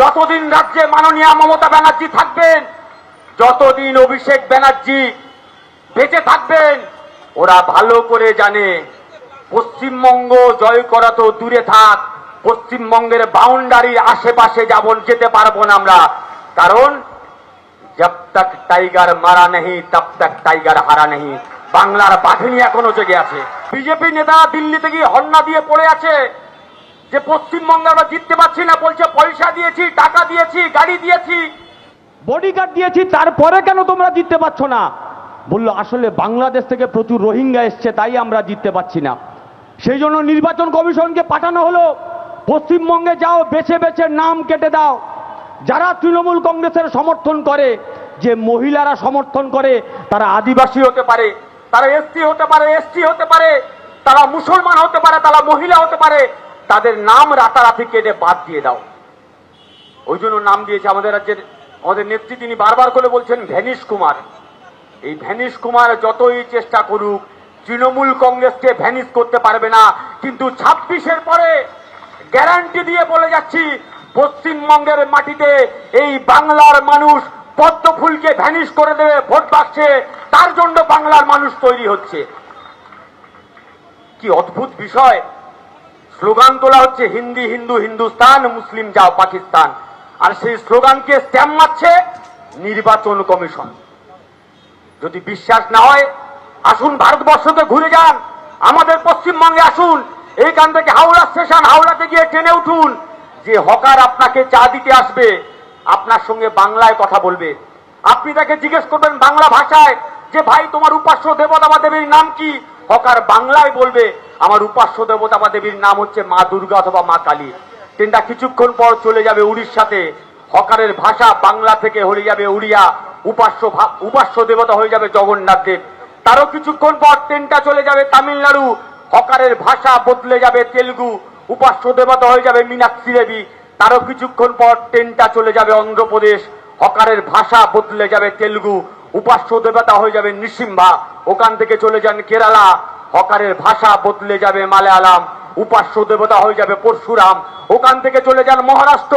যতদিন রাজ্যে মাননীয় মমতা ব্যানার্জি থাকবেন, যতদিন অভিষেক ব্যানার্জি বেঁচে থাকবেন, ওরা ভালো করে জানে পশ্চিমবঙ্গ জয় করা তো দূরে থাক, পশ্চিমবঙ্গের বাউন্ডারির আশেপাশে যেতে পারবো না আমরা। কারণ জব তক টাইগার মারা নেই তব তক টাইগার হারা নেই। বাংলার বাঘিনী এখনো জেগে আছে। বিজেপি নেতা দিল্লিতে গিয়ে হন্না দিয়ে পড়ে আছে যে পশ্চিমবঙ্গে আমরা জিততে পারছি না, বলছে পয়সা দিয়েছি, টাকা দিয়েছি, গাড়ি দিয়েছি, বডিগার্ড দিয়েছি, তারপরে কেন তোমরা জিততে পারছো না? বললো আসলে বাংলাদেশ থেকে প্রচুর রোহিঙ্গা এসছে, তাই আমরা জিততে পারছি না। সেই জন্য নির্বাচন কমিশনকে পাঠানো হলো, পশ্চিমবঙ্গে যাও, বেছে বেছে নাম কেটে দাও। যারা তৃণমূল কংগ্রেসের সমর্থন করে, যে মহিলারা সমর্থন করে, তারা আদিবাসী হতে পারে, তারা এসসি হতে পারে, এসটি হতে পারে, তারা মুসলমান হতে পারে, তারা মহিলা হতে পারে, তাদের নাম রাতারাতি কেটে বাদ দিয়ে দাও। ওই জন্য নাম দিয়েছে আমাদের রাজ্যের আমাদের নেত্রী, তিনি বারবার করে বলছেন ভ্যানিশ কুমার। এই ভ্যানিশ কুমার যতই চেষ্টা করুক, তৃণমূল কংগ্রেসকে ভ্যানিশ করতে পারবে না। কিন্তু 26-এর পরে গ্যারান্টি দিয়ে বলে যাচ্ছি, পশ্চিমবঙ্গের মাটিতে এই বাংলার মানুষ পদ্ম ফুলকে ভ্যানিশ করে দেবে ভোট বাক্সে। তার জন্য বাংলার মানুষ তৈরি হচ্ছে। কি অদ্ভুত বিষয়! স্লোগান তোলা হচ্ছে হিন্দি হিন্দু হিন্দুস্তান, মুসলিম যাও পাকিস্তান, আর সেই স্লোগানকে স্ট্যাম্প মারছে নির্বাচন কমিশন। যদি বিশ্বাস না হয়, আসুন ভারতবর্ষকে ঘুরে যান, আমাদের পশ্চিমবঙ্গে আসুন, এইখান থেকে হাওড়া স্টেশন, হাওড়াতে গিয়ে ট্রেনে উঠুন। যে হকার আপনাকে চা দিতে আসবে, আপনার সঙ্গে বাংলায় কথা বলবে। আপনি তাকে জিজ্ঞেস করবেন বাংলা ভাষায় যে ভাই তোমার উপাস্য দেবতা বা দেবীর নাম কি? হকার বাংলায় বলবে আমার উপাস্য দেবতা বা দেবীর নাম হচ্ছে মা দুর্গা অথবা মা কালী। ট্রেনটা কিছুক্ষণ পর চলে যাবে উড়িষ্যাতে, হকারের ভাষা বাংলা থেকে হয়ে যাবে উড়িয়া, উপাস্য দেবতা হয়ে যাবে জগন্নাথ দেব। তারও কিছুক্ষণ পর ট্রেনটা চলে যাবে তামিলনাড়ু, হকারের ভাষা বদলে যাবে তেলুগু, উপাস্য দেবতা হয়ে যাবে মীনাক্ষী দেবী। তারও কিছুক্ষণ পর ট্রেনটা চলে যাবে অন্ধ্রপ্রদেশ, হকারের ভাষা বদলে যাবে তেলুগু, উপাস্য দেবতা হয়ে যাবে নৃসিম্হা। ওখান থেকে চলে যান কেরালা, হকারের ভাষা বদলে যাবে মালায়ালাম, উপাস্য দেবতা হয়ে যাবে পরশুরাম। ওখান থেকে চলে যান মহারাষ্ট্র,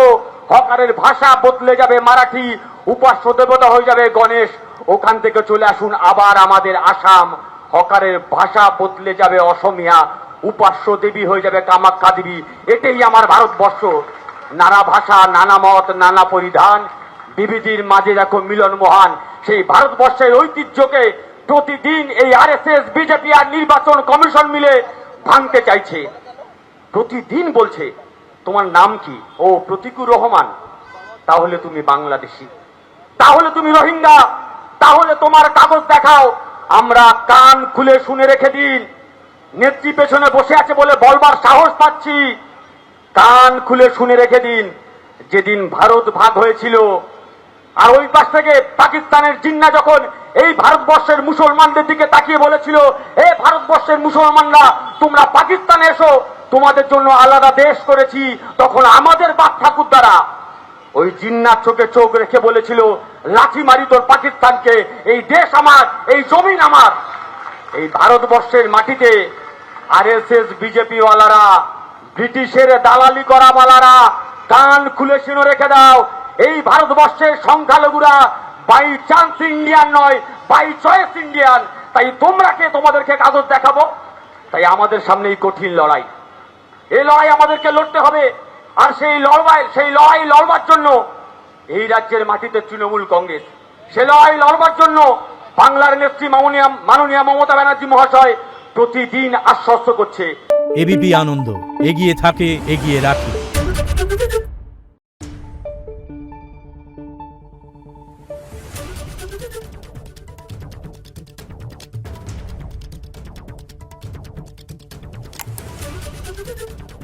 হকারের ভাষা বদলে যাবে মারাঠি, উপাস্য দেবতা হয়ে যাবে গণেশ। ওখান থেকে চলে আসুন আবার আমাদের আসাম, হকারের ভাষা বদলে যাবে অসমিয়া, উপাস্য দেবী হয়ে যাবে কামাখ্যা দেবী। এটাই আমার ভারতবর্ষ। নানা ভাষা, নানা মত, নানা পরিধান, বিবিধির মাঝে দেখো মিলন মহান। সেই ভারতবর্ষের ঐতিহ্যকে প্রতিদিন এই আরএসএস, বিজেপি আর নির্বাচন কমিশন মিলে ভাঙতে চাইছে। প্রতিদিন বলছে তোমার নাম কি? ও প্রতীকুর রহমান। তাহলে তুমি বাংলাদেশি, তাহলে তুমি রোহিঙ্গা, তাহলে তোমার কাগজ দেখাও। আমরা কান খুলে শুনে রেখে দিন, নেত্রী পেছনে বসে আছে বলে বলবার সাহস পাচ্ছি। কান খুলে শুনে রেখে দিন, যেদিন ভারত ভাগ হয়েছিল আর ওই পাশ থেকে পাকিস্তানের জিন্না যখন এই ভারতবর্ষের মুসলমানদের দিকে তাকিয়ে বলেছিল, হে ভারতবর্ষের মুসলমানরা তোমরা পাকিস্তানে এসো, তোমাদের জন্য আলাদা দেশ করেছি, তখন আমাদের বাপ ঠাকুর দ্বারা ওই জিন্নার চোখে চোখ রেখে বলেছিল, লাঠি মারি তোর পাকিস্তানকে, এই দেশ আমার, এই জমিন আমার। এই ভারতবর্ষের মাটিতে আরএসএস, বিজেপি ওয়ালারা, ব্রিটিশের দালালি করা ওয়ালারা, কান খুলে শুনে রেখে দাও, এই ভারতবর্ষের সংখ্যালঘুরা বাই চান্স ইন্ডিয়ান নয়, বাই চয়েস ইন্ডিয়ান। তাই তোমরাকে তোমাদেরকে কাগজ দেখাবো। তাই আমাদের সামনে এই কঠিন লড়াই, এই লড়াই আমাদেরকে লড়তে হবে। আর সেই লড়াই লড়বার জন্য এই রাজ্যের মাটিতে তৃণমূল কংগ্রেস, সে লড়াই লড়বার জন্য বাংলার নেত্রী মাননীয় মমতা ব্যানার্জি মহাশয় প্রতিদিন আশ্বস্ত করছে। এবিপি আনন্দ, এগিয়ে থাকে, এগিয়ে রাখে। Thank you.